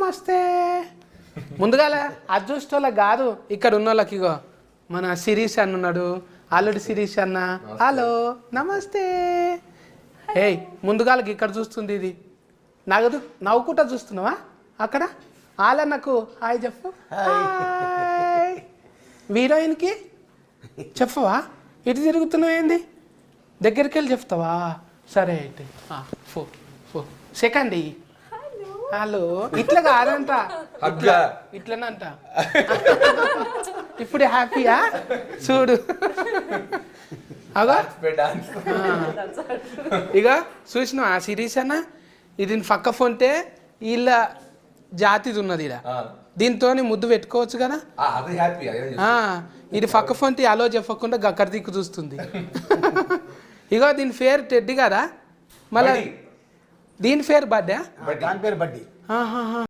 నమస్తే. ముందుగాల అది చూసేటోళ్ళకి కాదు, ఇక్కడ ఉన్న వాళ్ళకి. ఇగో మన శిరీష్ అన్న ఉన్నాడు, అల్లుడు శిరీష్ అన్న. హలో నమస్తే. ఏయ్ ముందుగాలకి ఇక్కడ చూస్తుంది ఇది. నవ్వుకుంటా చూస్తున్నావా అక్కడ? ఆలన్నకు హాయ్ చెప్పు. హాయ్. హీరోయిన్కి చెప్పవా? ఇటు తిరుగుతున్నావు ఏంది? దగ్గరికి వెళ్ళి చెప్తావా? సరే అయితే సెకండ్ హలో. ఇట్లా కాదంట, ఇట్లనంట. ఇప్పుడు హ్యాపీయా చూడు. అగా ఇక చూసినావు ఆ సిరీస్ అన్న. ఇది పక్క ఫోన్తే వీళ్ళ జాతిది ఉన్నది ఇలా, దీంతో ముద్దు పెట్టుకోవచ్చు కదా. ఇది పక్క ఫోన్తే అలో చెప్పకుండా గక్కడ దిక్కు చూస్తుంది. ఇగో దీని పేరు టెడ్డి కదా, మళ్ళీ దీని పేరు బర్త్డే.